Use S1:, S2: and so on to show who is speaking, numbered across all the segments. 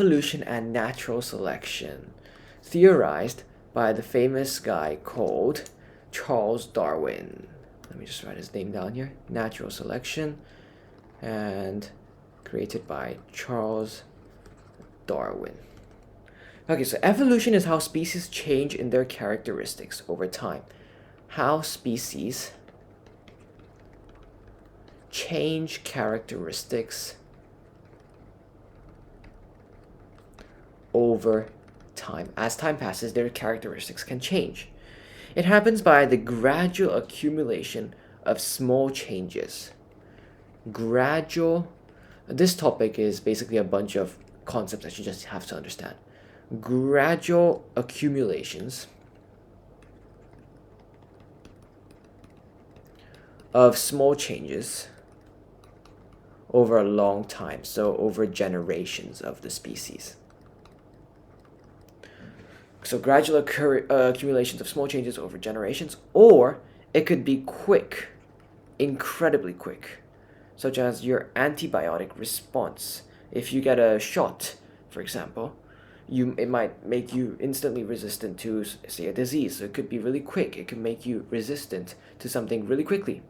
S1: Evolution and natural selection, theorized by the famous guy called Charles Darwin. Let me just write his name down here. Natural selection, and created by Charles Darwin. Okay, so evolution is how species change in their characteristics over time. How species change characteristics over time. As time passes, their characteristics can change. It happens by the gradual accumulation of small changes. This topic is basically a bunch of concepts that you just have to understand. Gradual accumulations of small changes over a long time, so over generations of the species. So gradual accumulations of small changes over generations, or it could be quick, incredibly quick, such as your antibiotic response. If you get a shot, for example, it might make you instantly resistant to, say, a disease. So it could be really quick. It can make you resistant to something really quickly.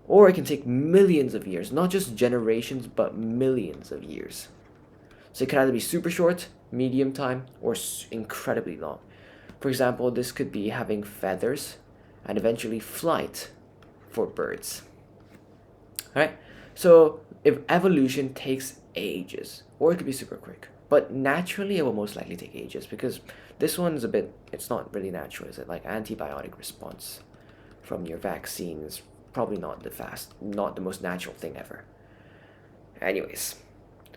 S1: Or it can take millions of years, not just generations, but millions of years. So it can either be super short, medium time, or incredibly long. For example, this could be having feathers and eventually flight for birds. Alright, so if evolution takes ages, or it could be super quick, but naturally it will most likely take ages, because this one's it's not really natural, is it? Like antibiotic response from your vaccine is probably not the most natural thing ever. Anyways,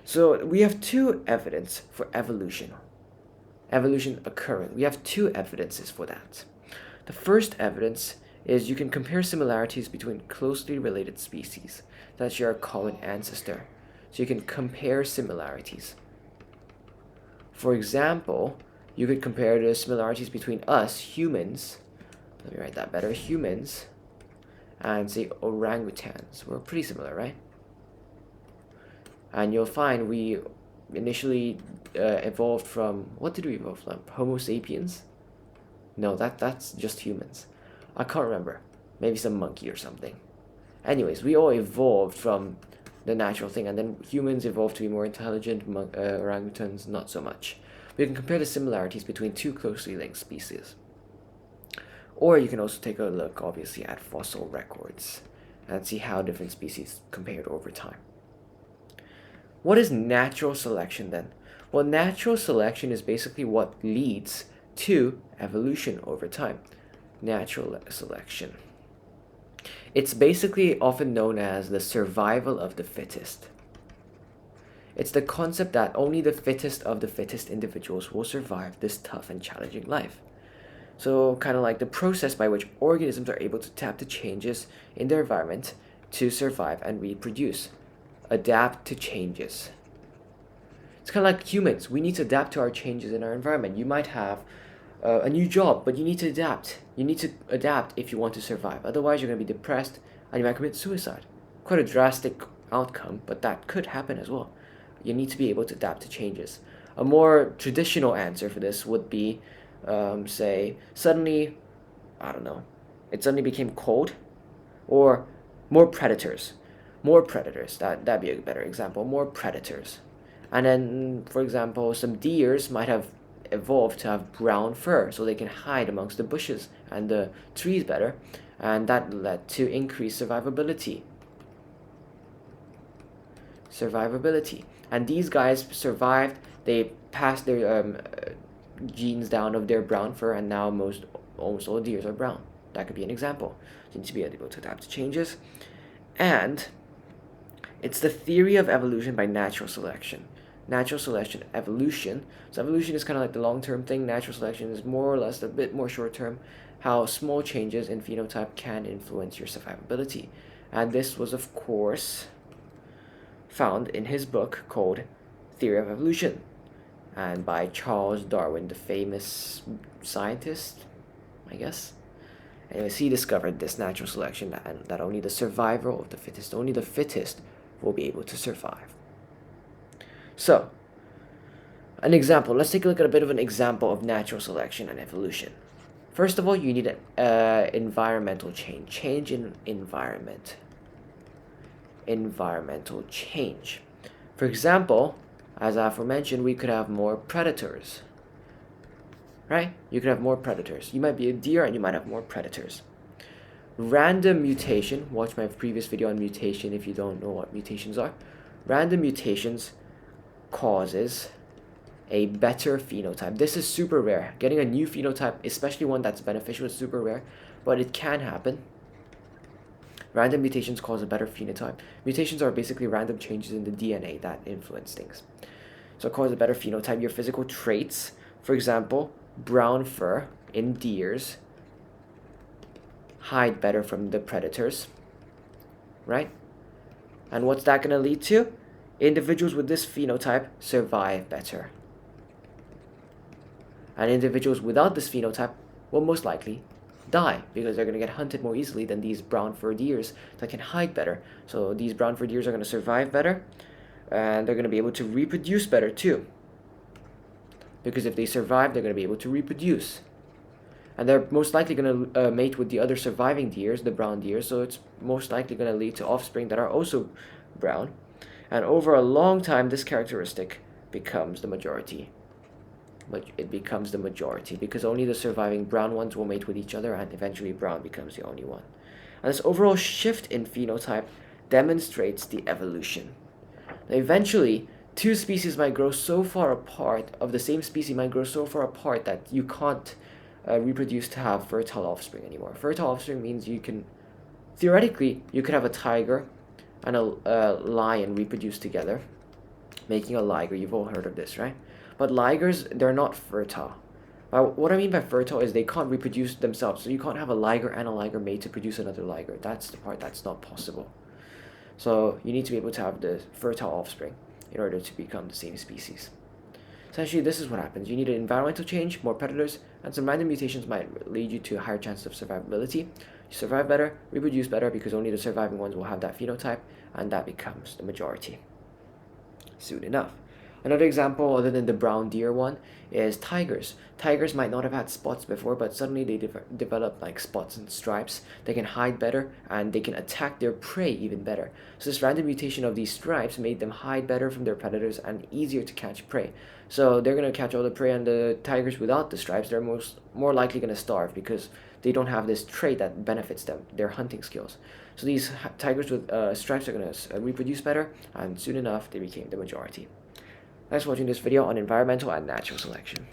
S1: so we have two evidence for evolution occurring. We have two evidences for that. The first evidence is you can compare similarities between closely related species that share a common ancestor. So you can compare similarities. For example, you could compare the similarities between us, humans, let me write that better, humans, and say orangutans. We're pretty similar, right? And you'll find we initially evolved from, what did we evolve from? Homo sapiens? No, that's just humans. I can't remember. Maybe some monkey or something. Anyways, we all evolved from the natural thing, and then humans evolved to be more intelligent, orangutans not so much. We can compare the similarities between two closely linked species. Or you can also take a look, obviously, at fossil records and see how different species compared over time. What is natural selection then? Well, natural selection is basically what leads to evolution over time. Natural selection. It's basically often known as the survival of the fittest. It's the concept that only the fittest of the fittest individuals will survive this tough and challenging life. So kind of like the process by which organisms are able to adapt to changes in their environment to survive and reproduce. Adapt to changes. It's kind of like humans. We need to adapt to our changes in our environment. You might have a new job, but you need to adapt. You need to adapt if you want to survive. Otherwise, you're going to be depressed and you might commit suicide. Quite a drastic outcome, but that could happen as well. You need to be able to adapt to changes. A more traditional answer for this would be, say, suddenly, I don't know, it suddenly became cold, or more predators. That'd be a better example. More predators. And then, for example, some deers might have evolved to have brown fur so they can hide amongst the bushes and the trees better, and that led to increased survivability. And these guys survived. They passed their genes down of their brown fur, and now almost all deers are brown. That could be an example. You need to be able to adapt to changes. And it's the theory of evolution by natural selection. Natural selection, evolution. So evolution is kind of like the long-term thing. Natural selection is more or less a bit more short-term. How small changes in phenotype can influence your survivability. And this was, of course, found in his book called Theory of Evolution, and by Charles Darwin, the famous scientist, I guess. Anyways, he discovered this natural selection that only the survival of the fittest will be able to survive. So, An example. Let's take a look at a bit of an example of natural selection and evolution. First of all, you need an environmental change. Change in environment. Environmental change. For example, as aforementioned, we could have more predators. Right? You could have more predators. You might be a deer and you might have more predators. Random mutation. Watch my previous video on mutation if you don't know what mutations are. Random mutations causes a better phenotype. This is super rare. Getting a new phenotype, especially one that's beneficial, is super rare, but it can happen. Random mutations cause a better phenotype. Mutations are basically random changes in the DNA that influence things. So cause a better phenotype. Your physical traits, for example, brown fur in deers hide better from the predators, right? And what's that going to lead to? Individuals with this phenotype survive better. And individuals without this phenotype will most likely die because they're going to get hunted more easily than these brown fur deers that can hide better. So these brown fur deers are going to survive better, and they're going to be able to reproduce better too. Because if they survive, they're going to be able to reproduce. And they're most likely going to mate with the other surviving deers, the brown deers, so it's most likely going to lead to offspring that are also brown. And over a long time, this characteristic becomes the majority. But it becomes the majority because only the surviving brown ones will mate with each other, and eventually brown becomes the only one. And this overall shift in phenotype demonstrates the evolution. Now eventually, two species might grow so far apart, of the same species might grow so far apart that you can't reproduce to have fertile offspring anymore. Fertile offspring means you can, theoretically, you could have a tiger and a lion reproduce together, making a liger. You've all heard of this, right? But ligers, they're not fertile. What I mean by fertile is they can't reproduce themselves. So you can't have a liger and a liger mate to produce another liger. That's the part that's not possible. So you need to be able to have the fertile offspring in order to become the same species. Essentially, this is what happens. You need an environmental change, more predators, and some random mutations might lead you to a higher chance of survivability. You survive better, reproduce better, because only the surviving ones will have that phenotype, and that becomes the majority soon enough. Another example, other than the brown deer one, is tigers. Tigers might not have had spots before, but suddenly they develop like spots and stripes. They can hide better, and they can attack their prey even better. So this random mutation of these stripes made them hide better from their predators and easier to catch prey. So they're going to catch all the prey, and the tigers without the stripes, they're more likely going to starve because they don't have this trait that benefits them, their hunting skills. So these tigers with stripes are going to reproduce better, and soon enough they became the majority. Thanks for watching this video on environmental and natural selection.